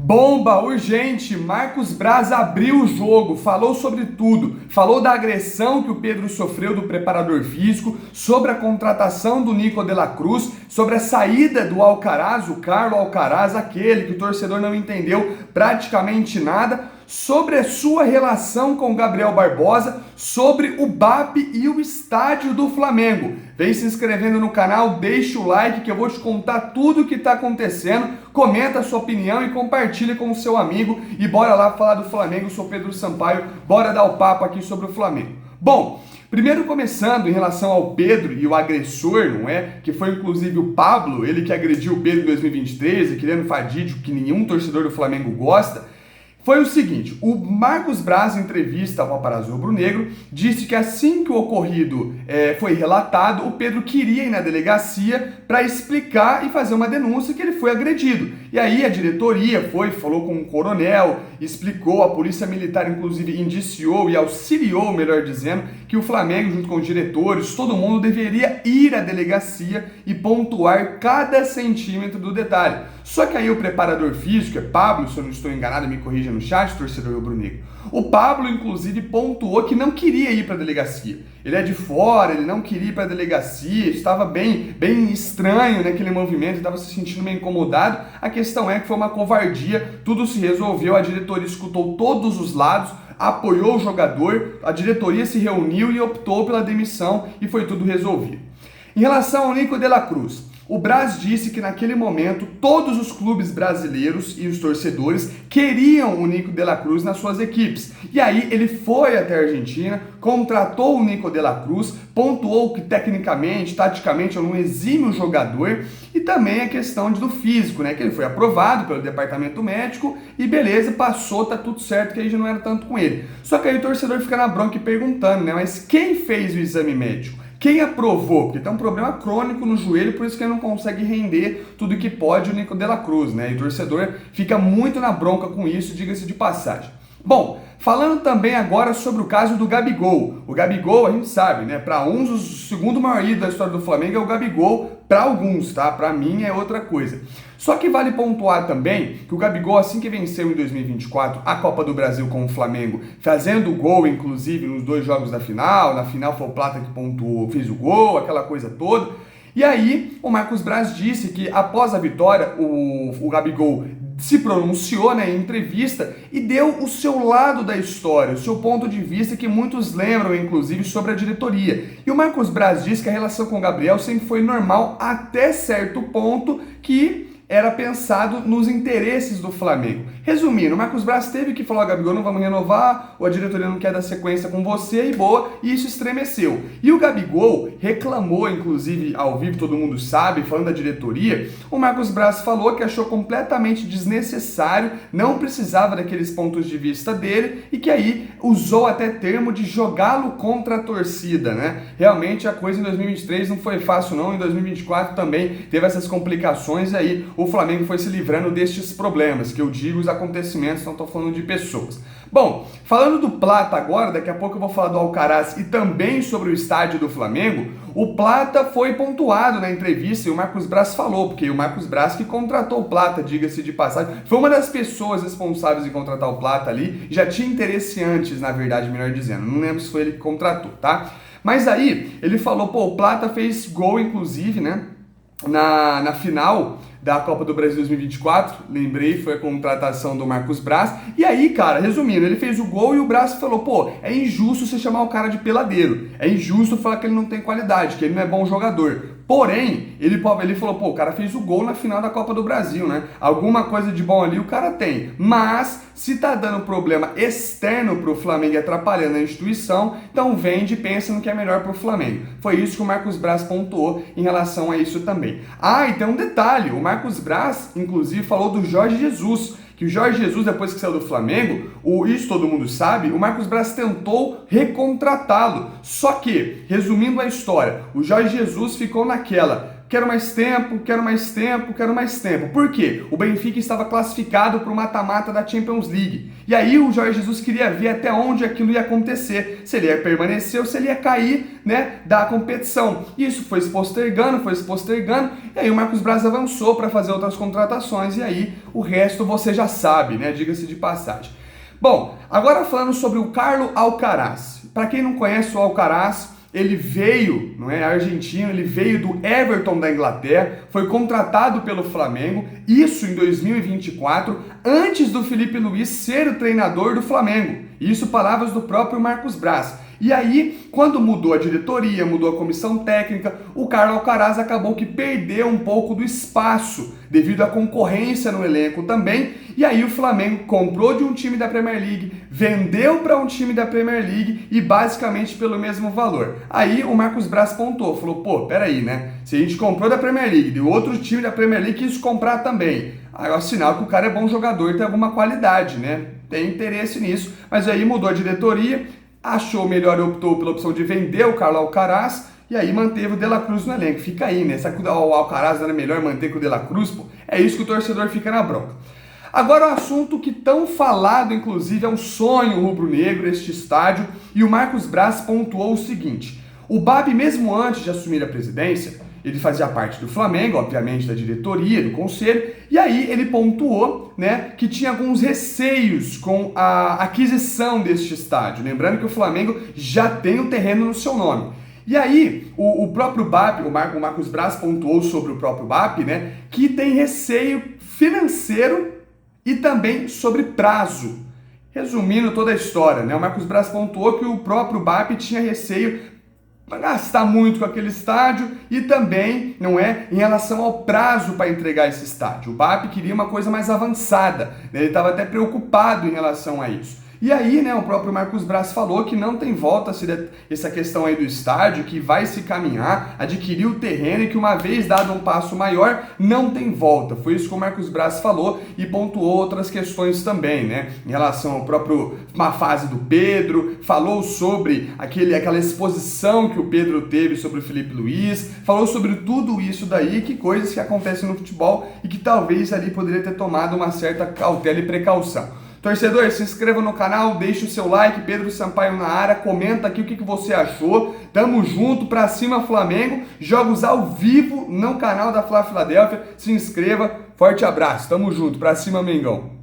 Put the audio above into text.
Bomba, urgente, Marcos Braz abriu o jogo, falou sobre tudo, falou da agressão que o Pedro sofreu do preparador físico, sobre a contratação do Nico de la Cruz, sobre a saída do Alcaraz, o Carlos Alcaraz, aquele que o torcedor não entendeu praticamente nada, sobre a sua relação com o Gabriel Barbosa, sobre o BAP e o estádio do Flamengo. Vem se inscrevendo no canal, deixa o like que eu vou te contar tudo o que está acontecendo, comenta a sua opinião e compartilha com o seu amigo e bora lá falar do Flamengo. Eu sou Pedro Sampaio, bora dar o papo aqui sobre o Flamengo. Bom, primeiro começando em relação ao Pedro e o agressor, não é? Que foi inclusive o Pablo, ele que agrediu o Pedro em 2023, aquele fadídico que nenhum torcedor do Flamengo gosta. Foi o seguinte, o Marcos Braz, em entrevista ao Paparazzo Rubro-Negro, disse que assim que o ocorrido foi relatado, o Pedro queria ir na delegacia para explicar e fazer uma denúncia que ele foi agredido. E aí a diretoria falou com o coronel, explicou, a polícia militar inclusive indiciou e auxiliou, melhor dizendo, que o Flamengo, junto com os diretores, todo mundo deveria ir à delegacia e pontuar cada centímetro do detalhe. Só que aí o preparador físico, é Pablo, se eu não estou enganado, me corrija no chat, torcedor rubro-negro. O Pablo, inclusive, pontuou que não queria ir para a delegacia. Ele é de fora, ele não queria ir para a delegacia, estava bem estranho naquele movimento, estava se sentindo meio incomodado. A questão é que foi uma covardia, tudo se resolveu, a diretoria escutou todos os lados, apoiou o jogador, a diretoria se reuniu e optou pela demissão e foi tudo resolvido. Em relação ao Nico de la Cruz, o Braz disse que naquele momento todos os clubes brasileiros e os torcedores queriam o Nico de la Cruz nas suas equipes. E aí ele foi até a Argentina, contratou o Nico de la Cruz, pontuou que tecnicamente, taticamente é um exímio jogador e também a questão do físico, né? Que ele foi aprovado pelo departamento médico e beleza, passou, tá tudo certo, que aí já não era tanto com ele. Só que aí o torcedor fica na bronca e perguntando, né? Mas quem fez o exame médico? Quem aprovou? Porque tem um problema crônico no joelho, por isso que ele não consegue render tudo que pode o Nico de la Cruz, né? E o torcedor fica muito na bronca com isso, diga-se de passagem. Bom, falando também agora sobre o caso do Gabigol. O Gabigol, a gente sabe, né? Para uns, o segundo maior ídolo da história do Flamengo é o Gabigol. Para alguns, tá? Para mim é outra coisa. Só que vale pontuar também que o Gabigol, assim que venceu em 2024 a Copa do Brasil com o Flamengo, fazendo gol, inclusive, nos 2 jogos da final, na final foi o Plata que pontuou, fez o gol, aquela coisa toda. E aí, o Marcos Braz disse que após a vitória, o Gabigol se pronunciou, né, em entrevista e deu o seu lado da história, o seu ponto de vista que muitos lembram, inclusive, sobre a diretoria. E o Marcos Braz disse que a relação com o Gabriel sempre foi normal até certo ponto que era pensado nos interesses do Flamengo. Resumindo, o Marcos Braz teve que falar: Gabigol, não vamos renovar, ou a diretoria não quer dar sequência com você, e boa, e isso estremeceu. E o Gabigol reclamou, inclusive, ao vivo, todo mundo sabe, falando da diretoria, o Marcos Braz falou que achou completamente desnecessário, não precisava daqueles pontos de vista dele, e que aí usou até termo de jogá-lo contra a torcida, né? Realmente a coisa em 2023 não foi fácil não, em 2024 também teve essas complicações aí, o Flamengo foi se livrando destes problemas, que eu digo os acontecimentos, não estou falando de pessoas. Bom, falando do Plata agora, daqui a pouco eu vou falar do Alcaraz e também sobre o estádio do Flamengo. O Plata foi pontuado na entrevista e o Marcos Braz falou, porque o Marcos Braz que contratou o Plata, diga-se de passagem, foi uma das pessoas responsáveis em contratar o Plata ali, já tinha interesse antes, na verdade, melhor dizendo, não lembro se foi ele que contratou, tá? Mas aí, ele falou, pô, o Plata fez gol, inclusive, né, na final da Copa do Brasil 2024, lembrei, foi a contratação do Marcos Braz, e aí, cara, resumindo, ele fez o gol e o Braz falou, pô, é injusto você chamar o cara de peladeiro, é injusto falar que ele não tem qualidade, que ele não é bom jogador. Porém, ele falou, pô, o cara fez o gol na final da Copa do Brasil, né? Alguma coisa de bom ali o cara tem. Mas, se tá dando problema externo pro Flamengo e atrapalhando a instituição, então vende e pensa no que é melhor pro Flamengo. Foi isso que o Marcos Braz pontuou em relação a isso também. Ah, e tem um detalhe, o Marcos Braz, inclusive, falou do Jorge Jesus, que o Jorge Jesus, depois que saiu do Flamengo, isso todo mundo sabe, o Marcos Braz tentou recontratá-lo. Só que, resumindo a história, o Jorge Jesus ficou naquela: quero mais tempo, quero mais tempo, quero mais tempo. Por quê? O Benfica estava classificado para o mata-mata da Champions League. E aí o Jorge Jesus queria ver até onde aquilo ia acontecer, se ele ia permanecer ou se ele ia cair, né, da competição. E isso foi se postergando, e aí o Marcos Braz avançou para fazer outras contratações, e aí o resto você já sabe, né, diga-se de passagem. Bom, agora falando sobre o Carlos Alcaraz. Para quem não conhece o Alcaraz, ele veio, não é argentino, ele veio do Everton da Inglaterra, foi contratado pelo Flamengo, isso em 2024, antes do Felipe Luiz ser o treinador do Flamengo. Isso palavras do próprio Marcos Braz. E aí, quando mudou a diretoria, mudou a comissão técnica, o Carlos Alcaraz acabou que perdeu um pouco do espaço devido à concorrência no elenco também. E aí o Flamengo comprou de um time da Premier League, vendeu para um time da Premier League e basicamente pelo mesmo valor. Aí o Marcos Braz pontuou, falou, pô, peraí, né? Se a gente comprou da Premier League e outro time da Premier League quis comprar também, aí é um sinal que o cara é bom jogador, tem alguma qualidade, né? Tem interesse nisso, mas aí mudou a diretoria, achou melhor e optou pela opção de vender o Carlos Alcaraz e aí manteve o De La Cruz no elenco. Fica aí, né? Será que o Alcaraz não era melhor manter com o De La Cruz? Pô? É isso que o torcedor fica na bronca. Agora o assunto que tão falado, inclusive, é um sonho rubro-negro, este estádio, e o Marcos Braz pontuou o seguinte: o Babi, mesmo antes de assumir a presidência, ele fazia parte do Flamengo, obviamente da diretoria, do conselho, e aí ele pontuou, né, que tinha alguns receios com a aquisição deste estádio. Lembrando que o Flamengo já tem o terreno no seu nome. E aí, o próprio BAP, o Marcos Braz pontuou sobre o próprio BAP, né, que tem receio financeiro e também sobre prazo. Resumindo toda a história, né, o Marcos Braz pontuou que o próprio BAP tinha receio para gastar muito com aquele estádio e também, não é, em relação ao prazo para entregar esse estádio. O BAP queria uma coisa mais avançada, né? Ele estava até preocupado em relação a isso. E aí, né, o próprio Marcos Braz falou que não tem volta essa questão aí do estádio, que vai se caminhar, adquirir o terreno e que uma vez dado um passo maior, não tem volta. Foi isso que o Marcos Braz falou e pontuou outras questões também, né, em relação ao próprio uma fase do Pedro, falou sobre aquela exposição que o Pedro teve sobre o Felipe Luiz, falou sobre tudo isso daí, que coisas que acontecem no futebol e que talvez ali poderia ter tomado uma certa cautela e precaução. Torcedor, se inscreva no canal, deixe o seu like, Pedro Sampaio na área, comenta aqui o que você achou. Tamo junto, pra cima Flamengo, jogos ao vivo no canal da Fla Filadélfia. Se inscreva, forte abraço, tamo junto, pra cima Mengão.